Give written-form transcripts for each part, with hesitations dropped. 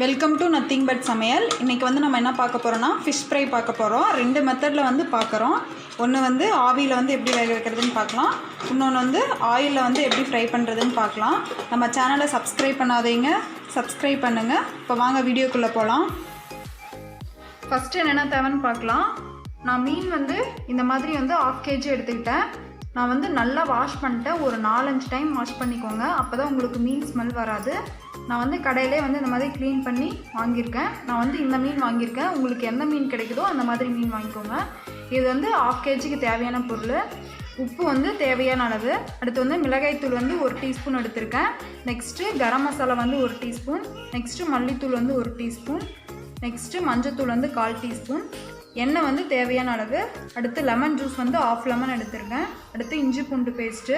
Welcome to nothing but சமையல். இன்றைக்கி வந்து நம்ம என்ன பார்க்க போகிறோன்னா ஃபிஷ் ஃப்ரை பார்க்க போகிறோம். 2 மெத்தடில் வந்து பார்க்குறோம். ஒன்று வந்து ஆவியில் வந்து எப்படி வேக வைக்கிறதுன்னு பார்க்கலாம், இன்னொன்று வந்து ஆயிலில் வந்து எப்படி ஃப்ரை பண்ணுறதுன்னு பார்க்கலாம். நம்ம சேனலை சப்ஸ்கிரைப் பண்ணாதீங்க, சப்ஸ்கிரைப் பண்ணுங்கள். இப்போ வாங்க வீடியோக்குள்ளே போகலாம். ஃபஸ்ட்டு என்னென்ன தேவைன்னு பார்க்கலாம். நான் மீன் வந்து இந்த மாதிரி வந்து 1/2 kg எடுத்துக்கிட்டேன். நான் வந்து நல்லா வாஷ் பண்ணிட்டேன். ஒரு 4-5 டைம் வாஷ் பண்ணிக்கோங்க, அப்போ தான் உங்களுக்கு மீன் ஸ்மெல் வராது. நான் வந்து கடையிலே வந்து இந்த மாதிரி க்ளீன் பண்ணி வாங்கியிருக்கேன். நான் வந்து இந்த மீன் வாங்கியிருக்கேன். உங்களுக்கு எந்த மீன் கிடைக்குதோ அந்த மாதிரி மீன் வாங்கிக்கோங்க. இது வந்து 1/2 kgக்கு தேவையான பொருள். உப்பு வந்து தேவையான அளவு. அடுத்து வந்து மிளகாய்த்தூள் வந்து 1 டீஸ்பூன் எடுத்திருக்கேன். நெக்ஸ்ட்டு கரம் மசாலா வந்து 1 டீஸ்பூன். நெக்ஸ்ட்டு மல்லித்தூள் வந்து 1 டீஸ்பூன். நெக்ஸ்ட்டு மஞ்சத்தூள் வந்து 1/4 டீஸ்பூன். எண்ணெய் வந்து தேவையான அளவு. அடுத்து லெமன் ஜூஸ் வந்து 1/2 லெமன் எடுத்திருக்கேன். அடுத்து இஞ்சி பூண்டு பேஸ்ட்டு.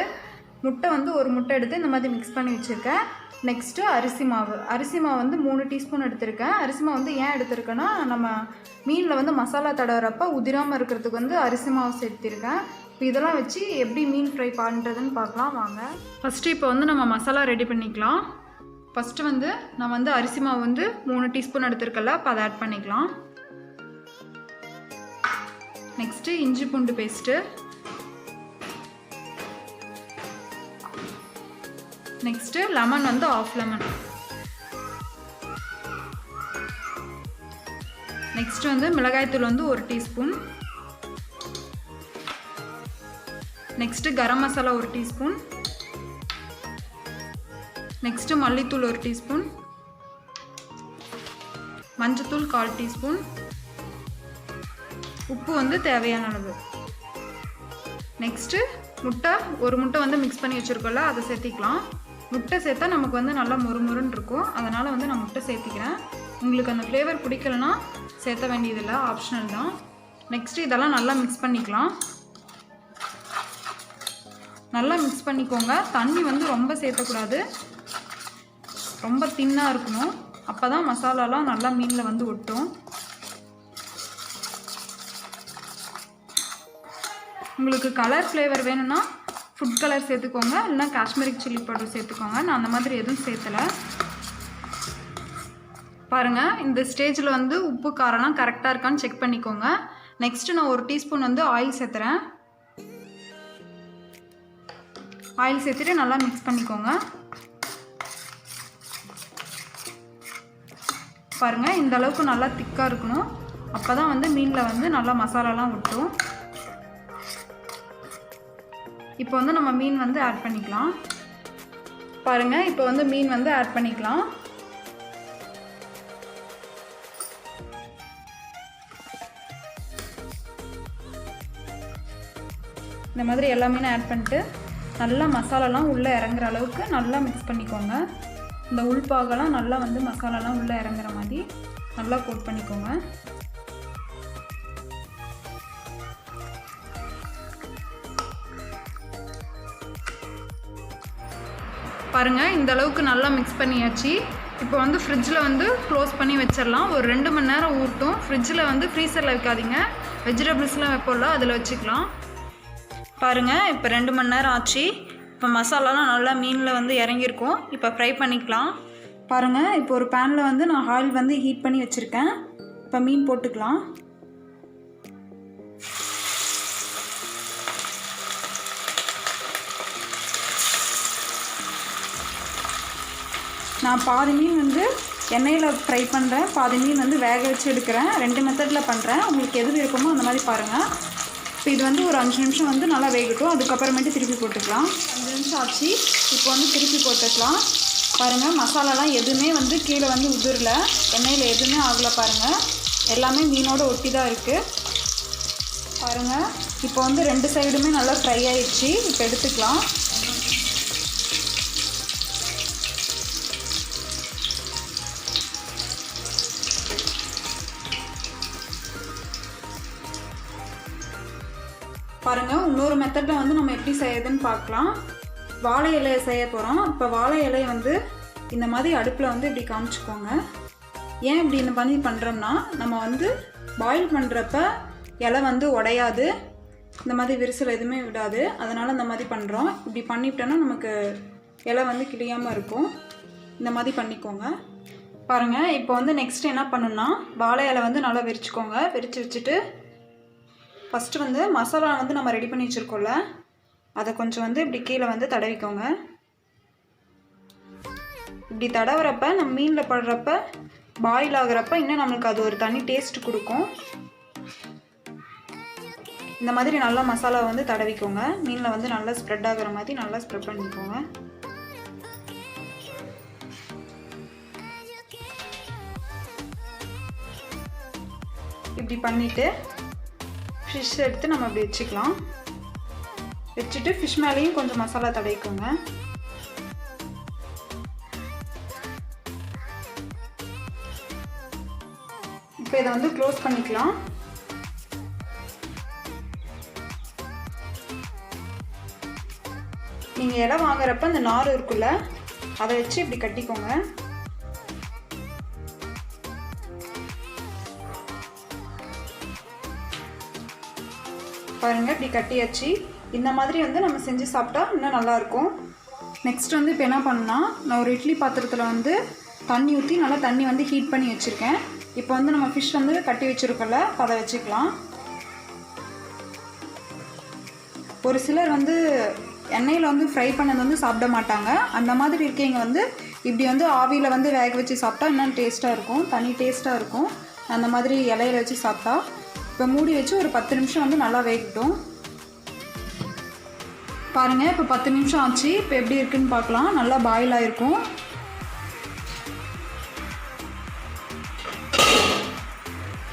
முட்டை வந்து 1 முட்டை எடுத்து இந்த மாதிரி மிக்ஸ் பண்ணி வச்சுருக்கேன். நெக்ஸ்ட்டு அரிசி மாவு வந்து 3 டீஸ்பூன் எடுத்திருக்கேன். அரிசி மாவு வந்து ஏன் எடுத்திருக்கேன்னா, நம்ம மீனில் வந்து மசாலா தடவுறப்ப உதிராமல் இருக்கிறதுக்கு வந்து அரிசி மாவு சேர்த்திருக்கேன். இப்போ இதெல்லாம் வச்சு எப்படி மீன் ஃப்ரை பண்ணுறதுன்னு பார்க்கலாம் வாங்க. ஃபஸ்ட்டு இப்போ வந்து நம்ம மசாலா ரெடி பண்ணிக்கலாம். ஃபஸ்ட்டு வந்து நான் வந்து அரிசி மாவு வந்து 3 டீஸ்பூன் எடுத்திருக்கல, அப்போ அதை ஆட் பண்ணிக்கலாம். நெக்ஸ்ட்டு இஞ்சி பூண்டு பேஸ்ட்டு. நெக்ஸ்ட்டு லெமன் வந்து 1/2 லெமன். நெக்ஸ்ட்டு வந்து மிளகாய்த்தூள் வந்து 1 teaspoon. Next garam masala 1 teaspoon. Next மல்லித்தூள் 1 டீஸ்பூன். மஞ்சத்தூள் 1/4 டீஸ்பூன். உப்பு வந்து தேவையான அளவு. நெக்ஸ்ட்டு முட்டை, 1 முட்டை வந்து மிக்ஸ் பண்ணி வச்சுருக்கோம்ல, அதை சேர்த்திக்கலாம். முட்டை சேர்த்தா நமக்கு வந்து நல்லா மொறுமொறுன்னு இருக்கும், அதனால் வந்து நான் முட்டை சேர்த்திக்கிறேன். உங்களுக்கு அந்த ஃப்ளேவர் பிடிக்கலனா சேர்த்த வேண்டியதில்லை, ஆப்ஷனல் தான். நெக்ஸ்ட்டு இதெல்லாம் நல்லா மிக்ஸ் பண்ணிக்கலாம். நல்லா மிக்ஸ் பண்ணிக்கோங்க. தண்ணி வந்து ரொம்ப சேர்த்தக்கூடாது, ரொம்ப தின்னாக இருக்கணும். அப்போ தான் மசாலாலாம் நல்லா மீனில் வந்து ஒட்டும். உங்களுக்கு கலர் ஃப்ளேவர் வேணும்னா ஃபுட் கலர் சேர்த்துக்கோங்க, இல்லைனா காஷ்மீரிக் சில்லி பவுடர் சேர்த்துக்கோங்க. நான் அந்த மாதிரி எதுவும் சேர்த்தலை. பாருங்கள், இந்த ஸ்டேஜில் வந்து உப்பு காரம்லாம் கரெக்டாக இருக்கான்னு செக் பண்ணிக்கோங்க. நெக்ஸ்ட்டு நான் 1 டீஸ்பூன் வந்து ஆயில் சேர்த்துறேன். ஆயில் சேர்த்துட்டு நல்லா மிக்ஸ் பண்ணிக்கோங்க. பாருங்கள், இந்த அளவுக்கு நல்லா திக்காக இருக்கணும். அப்போ தான் வந்து மீனில் வந்து நல்லா மசாலாலாம் ஒட்டும். இப்போ வந்து நம்ம மீன் வந்து ஆட் பண்ணிக்கலாம். பாருங்கள், இப்போ வந்து மீன் வந்து ஆட் பண்ணிக்கலாம். இந்த மாதிரி எல்லா மீனும் ஆட் பண்ணிட்டு நல்லா மசாலாலாம் உள்ளே இறங்குற அளவுக்கு நல்லா மிக்ஸ் பண்ணிக்கோங்க. இந்த உள்பாகெல்லாம் நல்லா வந்து மசாலாலாம் உள்ளே இறங்குற மாதிரி நல்லா கோட் பண்ணிக்கோங்க. பாருங்கள், இந்த அளவுக்கு நல்லா மிக்ஸ் பண்ணியாச்சு. இப்போ வந்து ஃப்ரிட்ஜில் வந்து க்ளோஸ் பண்ணி வச்சிடலாம். ஒரு 2 மணி நேரம் ஊட்டும். ஃப்ரிட்ஜில் வந்து ஃப்ரீசரில் வைக்காதீங்க, வெஜிடபிள்ஸ்லாம் வைப்போம்ல அதில் வச்சுக்கலாம். பாருங்கள், இப்போ 2 மணி நேரம் ஆச்சு. இப்போ மசாலாலாம் நல்லா மீனில் வந்து இறங்கியிருக்கும். இப்போ ஃப்ரை பண்ணிக்கலாம். பாருங்கள், இப்போ ஒரு பேனில் வந்து நான் ஆயில் வந்து ஹீட் பண்ணி வச்சுருக்கேன். இப்போ மீன் போட்டுக்கலாம். நான் பாதி மீன் வந்து எண்ணெயில் ஃப்ரை பண்ணுறேன், பாதி மீன் வந்து வேக வச்சு எடுக்கிறேன். 2 மெத்தடில் பண்ணுறேன். உங்களுக்கு எது விருப்பமோ அந்த மாதிரி பாருங்கள். இப்போ இது வந்து ஒரு 5 நிமிஷம் வந்து நல்லா வேகட்டும். அதுக்கப்புறமேட்டு திருப்பி போட்டுக்கலாம். 5 நிமிஷம் ஆச்சு. இப்போ வந்து திருப்பி போட்டுக்கலாம். பாருங்கள், மசாலாலாம் எதுவுமே வந்து கீழே வந்து உதிரல, எண்ணெயில் எதுவுமே ஆகலை. பாருங்கள், எல்லாமே மீனோட ஒட்டி தான் இருக்குது. பாருங்கள், இப்போ வந்து 2 சைடுமே நல்லா ஃப்ரை ஆயிடுச்சு. இப்போ எடுத்துக்கலாம். பாருங்கள், இன்னொரு மெத்தடில் வந்து நம்ம எப்படி செய்யறதுன்னு பார்க்கலாம். வாழை இலையை செய்ய போகிறோம். இப்போ வாழை இலையை வந்து இந்த மாதிரி அடுப்பில் வந்து இப்படி காமிச்சிக்கோங்க. ஏன் இப்படி இந்த மாதிரி பண்ணுறோம்னா, நம்ம வந்து பாயில் பண்ணுறப்ப இலை வந்து உடையாது, இந்த மாதிரி விரிசல் எதுவுமே விடாது. அதனால் இந்த மாதிரி பண்ணுறோம். இப்படி பண்ணிவிட்டோன்னா நமக்கு இலை வந்து கிளியாமல் இருக்கும். இந்த மாதிரி பண்ணிக்கோங்க. பாருங்கள், இப்போ வந்து நெக்ஸ்ட் என்ன பண்ணணும்னா வாழை இலை வந்து நல்லா விரிச்சுக்கோங்க. விரித்து வச்சுட்டு ஃபஸ்ட்டு வந்து மசாலா வந்து நம்ம ரெடி பண்ணி வச்சுருக்கோம்ல, அதை கொஞ்சம் வந்து இப்படி கீழே வந்து தடவிக்கோங்க. இப்படி தடவுறப்ப நம்ம மீனில் படுறப்ப பாயில் ஆகுறப்ப இன்னும் நம்மளுக்கு அது ஒரு தனி டேஸ்ட் கொடுக்கும். இந்த மாதிரி நல்லா மசாலா வந்து தடவிக்கோங்க. மீனில் வந்து நல்லா ஸ்ப்ரெட் ஆகிற மாதிரி நல்லா ஸ்ப்ரெட் பண்ணிக்கோங்க. இப்படி பண்ணிவிட்டு ஃபிஷ் எடுத்து நம்ம அப்படி வச்சுக்கலாம். வச்சுட்டு ஃபிஷ் மேலேயும் கொஞ்சம் மசாலா தடவிக்கோங்க. இப்போ இதை வந்து க்ளோஸ் பண்ணிக்கலாம். நீங்கள் இலை வாங்குறப்ப அந்த நார் இருக்குல்ல, அதை வச்சு இப்படி கட்டிக்கோங்க. பாருங்கள், இப்படி கட்டியாச்சு. இந்த மாதிரி வந்து நம்ம செஞ்சு சாப்பிட்டா இன்னும் நல்லாயிருக்கும். நெக்ஸ்ட் வந்து இப்போ என்ன பண்ணணும்னா, நான் ஒரு இட்லி பாத்திரத்தில் வந்து தண்ணி ஊற்றி நல்லா தண்ணி வந்து ஹீட் பண்ணி வச்சுருக்கேன். இப்போ வந்து நம்ம ஃபிஷ் வந்து கட்டி வச்சுருக்கோம்ல, அதை வச்சுக்கலாம். ஒரு சிலர் வந்து எண்ணெயில் வந்து ஃப்ரை பண்ணது வந்து சாப்பிட மாட்டாங்க. அந்த மாதிரி இருக்கீங்க வந்து இப்படி வந்து ஆவியில் வந்து வேக வச்சு சாப்பிட்டா இன்னும் டேஸ்ட்டாக இருக்கும், தனி டேஸ்ட்டாக இருக்கும். அந்த மாதிரி இலையில வச்சு சாப்பிட்டா. இப்போ மூடி வச்சு ஒரு 10 நிமிஷம் வந்து நல்லா வேகட்டும். பாருங்கள், இப்போ 10 நிமிஷம் ஆச்சு. இப்போ எப்படி இருக்குன்னு பார்க்கலாம். நல்லா பாயில் ஆகிருக்கும்.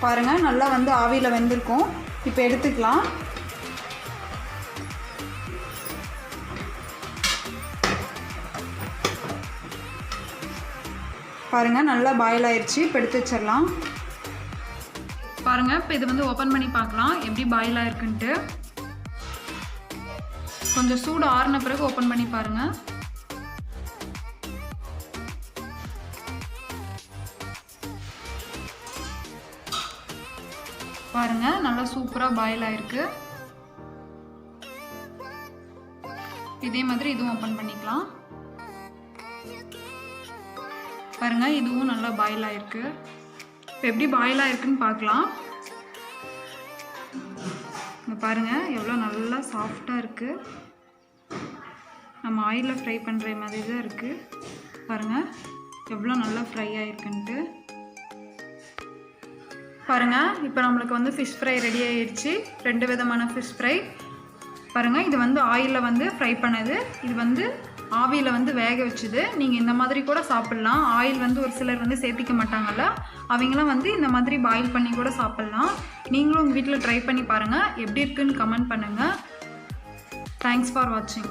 பாருங்கள், நல்லா வந்து ஆவியில் வெந்திருக்கும். இப்போ எடுத்துக்கலாம். பாருங்கள், நல்லா பாயில் ஆயிடுச்சு. இப்போ எடுத்து வச்சிடலாம். பாருங்கள், இப்போ இது வந்து ஓப்பன் பண்ணி பார்க்கலாம் எப்படி பாயில் ஆயிருக்குன்ட்டு. கொஞ்சம் சூடு ஆறின பிறகு ஓப்பன் பண்ணி பாருங்கள். பாருங்கள், நல்லா சூப்பராக பாயில் ஆயிருக்கு. இதே மாதிரி இதுவும் ஓப்பன் பண்ணிக்கலாம். பாருங்கள், இதுவும் நல்லா பாயில் ஆயிருக்கு. இப்போ எப்படி பாயில் ஆயிருக்குன்னு பார்க்கலாம். இங்கே பாருங்கள், எவ்வளோ நல்லா சாஃப்டாக இருக்குது. நம்ம ஆயிலில் ஃப்ரை பண்ணுற மாதிரி தான் இருக்குது. பாருங்கள், எவ்வளோ நல்லா ஃப்ரை ஆயிருக்குன்ட்டு. பாருங்கள், இப்போ நம்மளுக்கு வந்து ஃபிஷ் ஃப்ரை ரெடி ஆகிடுச்சு. 2 விதமான ஃபிஷ் ஃப்ரை. பாருங்கள், இது வந்து ஆயிலில் வந்து ஃப்ரை பண்ணது, இது வந்து ஆவியில் வந்து வேக வச்சுது. நீங்கள் இந்த மாதிரி கூட சாப்பிட்லாம். ஆயில் வந்து ஒரு சிலர் வந்து சேர்த்திக்க மாட்டாங்கல்ல, அவங்களாம் வந்து இந்த மாதிரி பாயில் பண்ணி கூட சாப்பிட்லாம். நீங்களும் உங்கள் வீட்டில் ட்ரை பண்ணி பாருங்கள். எப்படி இருக்குன்னு கமெண்ட் பண்ணுங்கள். தேங்க்ஸ் ஃபார் வாட்சிங்.